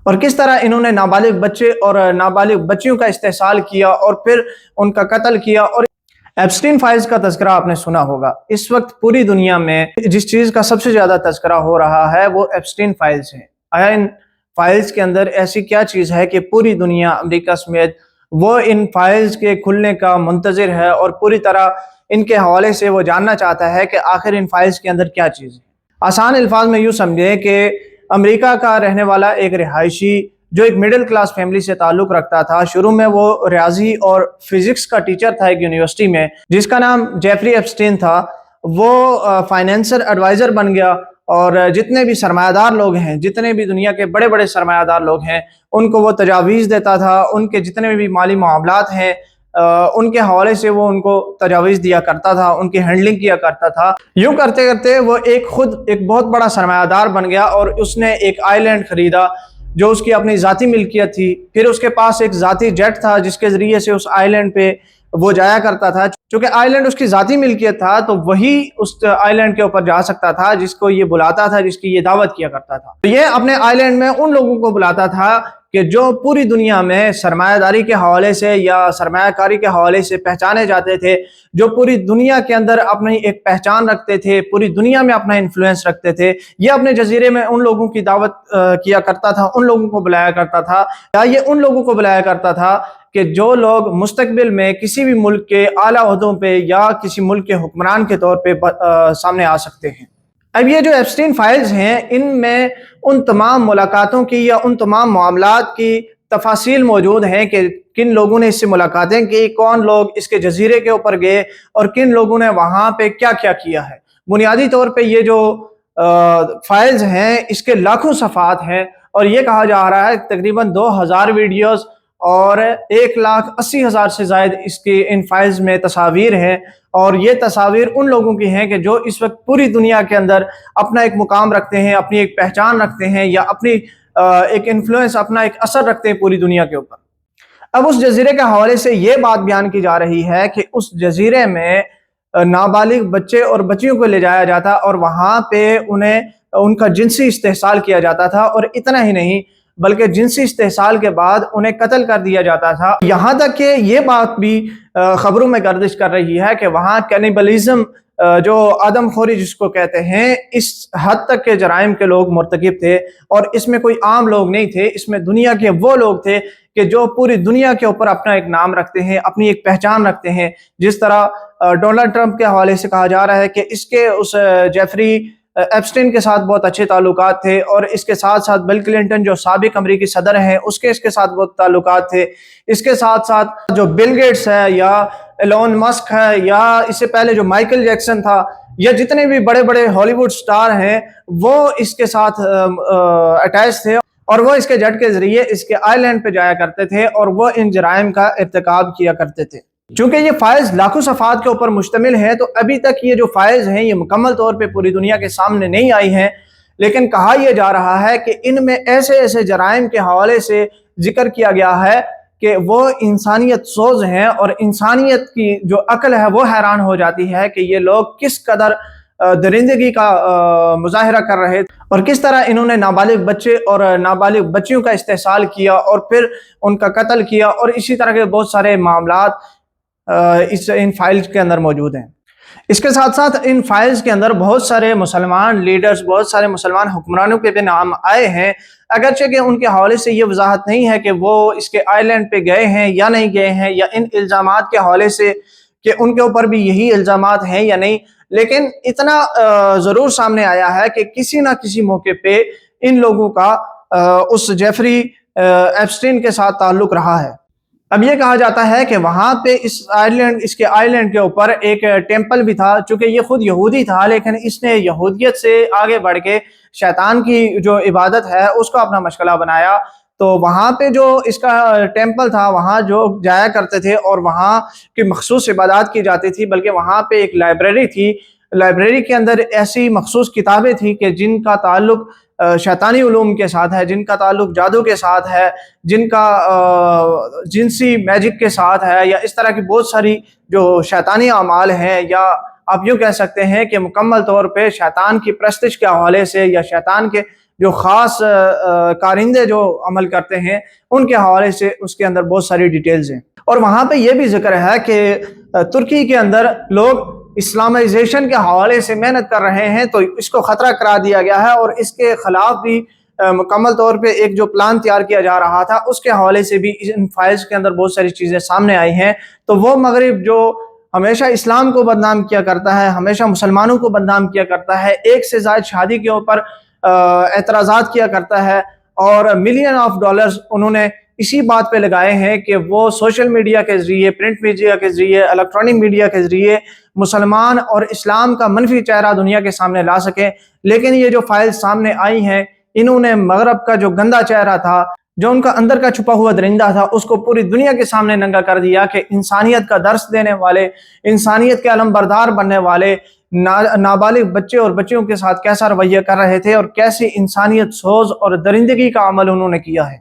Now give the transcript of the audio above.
اور کس طرح انہوں نے نابالغ بچے اور نابالغ بچیوں کا استحصال کیا اور پھر ان کا قتل کیا۔ اور ایپسٹین فائلز کا تذکرہ آپ نے سنا ہوگا۔ اس وقت پوری دنیا میں جس چیز کا سب سے زیادہ تذکرہ ہو رہا ہے وہ ایپسٹین فائلز ہیں۔ آیا ان فائلز کے اندر ایسی کیا چیز ہے کہ پوری دنیا امریکہ سمیت وہ ان فائلز کے کھلنے کا منتظر ہے اور پوری طرح ان کے حوالے سے وہ جاننا چاہتا ہے کہ آخر ان فائلز کے اندر کیا چیز ہے۔ آسان الفاظ میں یوں سمجھیں کہ امریکہ کا رہنے والا ایک رہائشی جو ایک مڈل کلاس فیملی سے تعلق رکھتا تھا، شروع میں وہ ریاضی اور فزکس کا ٹیچر تھا ایک یونیورسٹی میں جس کا نام جیفری ایپسٹین تھا، وہ فائنینسر ایڈوائزر بن گیا اور جتنے بھی سرمایہ دار لوگ ہیں، جتنے بھی دنیا کے بڑے بڑے سرمایہ دار لوگ ہیں، ان کو وہ تجاویز دیتا تھا، ان کے جتنے بھی مالی معاملات ہیں ان کے حوالے سے وہ ان کو تجاویز دیا کرتا تھا، ان کی ہینڈلنگ کیا کرتا تھا۔ یوں کرتے کرتے وہ خود ایک بہت بڑا سرمایہ دار بن گیا اور اس نے ایک آئی لینڈ خریدا جو اس کی اپنی ذاتی ملکیت تھی۔ پھر اس کے پاس ایک ذاتی جیٹ تھا جس کے ذریعے سے اس آئی لینڈ پہ وہ جایا کرتا تھا۔ چونکہ آئی لینڈ اس کی ذاتی ملکیت تھا تو وہی اس آئی لینڈ کے اوپر جا سکتا تھا جس کو یہ بلاتا تھا، جس کی یہ دعوت کیا کرتا تھا۔ یہ اپنے آئی لینڈ میں ان لوگوں کو بلاتا تھا کہ جو پوری دنیا میں سرمایہ داری کے حوالے سے یا سرمایہ کاری کے حوالے سے پہچانے جاتے تھے، جو پوری دنیا کے اندر اپنی ایک پہچان رکھتے تھے، پوری دنیا میں اپنا انفلوئنس رکھتے تھے۔ یہ اپنے جزیرے میں ان لوگوں کی دعوت کیا کرتا تھا، ان لوگوں کو بلایا کرتا تھا، یا یہ ان لوگوں کو بلایا کرتا تھا کہ جو لوگ مستقبل میں کسی بھی ملک کے اعلیٰ عہدوں پہ یا کسی ملک کے حکمران کے طور پہ سامنے آ سکتے ہیں۔ اب یہ جو ایپسٹین فائلز ہیں، ان میں ان تمام ملاقاتوں کی یا ان تمام معاملات کی تفاصیل موجود ہیں کہ کن لوگوں نے اس سے ملاقاتیں کی، کون لوگ اس کے جزیرے کے اوپر گئے اور کن لوگوں نے وہاں پہ کیا کیا کیا ہے۔ بنیادی طور پہ یہ جو فائلز ہیں اس کے لاکھوں صفحات ہیں اور یہ کہا جا رہا ہے تقریباً 2000 ویڈیوز اور 1,80,000 سے زائد اس کے ان فائلز میں تصاویر ہیں۔ اور یہ تصاویر ان لوگوں کی ہیں کہ جو اس وقت پوری دنیا کے اندر اپنا ایک مقام رکھتے ہیں، اپنی ایک پہچان رکھتے ہیں یا اپنی ایک انفلوئنس، اپنا ایک اثر رکھتے ہیں پوری دنیا کے اوپر۔ اب اس جزیرے کے حوالے سے یہ بات بیان کی جا رہی ہے کہ اس جزیرے میں نابالغ بچے اور بچیوں کو لے جایا جاتا اور وہاں پہ انہیں ان کا جنسی استحصال کیا جاتا تھا، اور اتنا ہی نہیں بلکہ جنسی استحصال کے بعد انہیں قتل کر دیا جاتا تھا۔ یہاں تک کہ یہ بات بھی خبروں میں گردش کر رہی ہے کہ وہاں کینیبلزم جو آدم خوری جس کو کہتے ہیں، اس حد تک کے جرائم کے لوگ مرتکب تھے، اور اس میں کوئی عام لوگ نہیں تھے، اس میں دنیا کے وہ لوگ تھے کہ جو پوری دنیا کے اوپر اپنا ایک نام رکھتے ہیں، اپنی ایک پہچان رکھتے ہیں۔ جس طرح ڈونلڈ ٹرمپ کے حوالے سے کہا جا رہا ہے کہ اس کے اس جیفری ایپسٹین کے ساتھ بہت اچھے تعلقات تھے، اور اس کے ساتھ ساتھ بل کلنٹن جو سابق امریکی صدر ہیں اس کے ساتھ بہت تعلقات تھے۔ اس کے ساتھ ساتھ جو بل گیٹس ہے یا ایلون مسک ہے یا اس سے پہلے جو مائیکل جیکسن تھا یا جتنے بھی بڑے بڑے ہالی ووڈ سٹار ہیں وہ اس کے ساتھ اٹیچ تھے، اور وہ اس کے جٹ کے ذریعے اس کے آئی لینڈ پہ جایا کرتے تھے اور وہ ان جرائم کا ارتکاب کیا کرتے تھے۔ چونکہ یہ فائلز لاکھوں صفحات کے اوپر مشتمل ہیں تو ابھی تک یہ جو فائلز ہیں یہ مکمل طور پہ پوری دنیا کے سامنے نہیں آئی ہیں، لیکن کہا یہ جا رہا ہے کہ ان میں ایسے ایسے جرائم کے حوالے سے ذکر کیا گیا ہے کہ وہ انسانیت سوز ہیں، اور انسانیت کی جو عقل ہے وہ حیران ہو جاتی ہے کہ یہ لوگ کس قدر درندگی کا مظاہرہ کر رہے اور کس طرح انہوں نے نابالغ بچے اور نابالغ بچیوں کا استحصال کیا اور پھر ان کا قتل کیا، اور اسی طرح کے بہت سارے معاملات ان فائلز کے اندر موجود ہیں۔ اس کے ساتھ ساتھ ان فائلز کے اندر بہت سارے مسلمان لیڈرز، بہت سارے مسلمان حکمرانوں کے بھی نام آئے ہیں، اگرچہ کہ ان کے حوالے سے یہ وضاحت نہیں ہے کہ وہ اس کے آئی لینڈ پہ گئے ہیں یا نہیں گئے ہیں، یا ان الزامات کے حوالے سے کہ ان کے اوپر بھی یہی الزامات ہیں یا نہیں، لیکن اتنا ضرور سامنے آیا ہے کہ کسی نہ کسی موقع پہ ان لوگوں کا اس جیفری ایپسٹین کے ساتھ تعلق رہا ہے۔ اب یہ کہا جاتا ہے کہ وہاں پہ اس کے آئی لینڈ کے اوپر ایک ٹیمپل بھی تھا، چونکہ یہ خود یہودی تھا لیکن اس نے یہودیت سے آگے بڑھ کے شیطان کی جو عبادت ہے اس کو اپنا مشغلہ بنایا۔ تو وہاں پہ جو اس کا ٹیمپل تھا وہاں جو جایا کرتے تھے اور وہاں کی مخصوص عبادات کی جاتی تھی، بلکہ وہاں پہ ایک لائبریری تھی، لائبریری کے اندر ایسی مخصوص کتابیں تھیں کہ جن کا تعلق شیطانی علوم کے ساتھ ہے، جن کا تعلق جادو کے ساتھ ہے، جن کا جنسی میجک کے ساتھ ہے، یا اس طرح کی بہت ساری جو شیطانی اعمال ہیں، یا آپ یوں کہہ سکتے ہیں کہ مکمل طور پہ شیطان کی پرستش کے حوالے سے یا شیطان کے جو خاص کارندے جو عمل کرتے ہیں ان کے حوالے سے اس کے اندر بہت ساری ڈیٹیلز ہیں۔ اور وہاں پہ یہ بھی ذکر ہے کہ ترکی کے اندر لوگ اسلامائزیشن کے حوالے سے محنت کر رہے ہیں، تو اس کو خطرہ قرار دیا گیا ہے اور اس کے خلاف بھی مکمل طور پہ ایک جو پلان تیار کیا جا رہا تھا اس کے حوالے سے بھی ان فائلز کے اندر بہت ساری چیزیں سامنے آئی ہیں۔ تو وہ مغرب جو ہمیشہ اسلام کو بدنام کیا کرتا ہے، ہمیشہ مسلمانوں کو بدنام کیا کرتا ہے، ایک سے زائد شادی کے اوپر اعتراضات کیا کرتا ہے، اور ملین آف ڈالرز انہوں نے اسی بات پہ لگائے ہیں کہ وہ سوشل میڈیا کے ذریعے، پرنٹ میڈیا کے ذریعے، الیکٹرانک میڈیا کے ذریعے مسلمان اور اسلام کا منفی چہرہ دنیا کے سامنے لا سکیں۔ لیکن یہ جو فائل سامنے آئی ہیں، انہوں نے مغرب کا جو گندا چہرہ تھا، جو ان کا اندر کا چھپا ہوا درندہ تھا، اس کو پوری دنیا کے سامنے ننگا کر دیا کہ انسانیت کا درس دینے والے، انسانیت کے علم بردار بننے والے نابالغ بچے اور بچیوں کے ساتھ کیسا رویہ کر رہے تھے اور کیسی انسانیت سوز اور درندگی کا عمل انہوں نے کیا ہے۔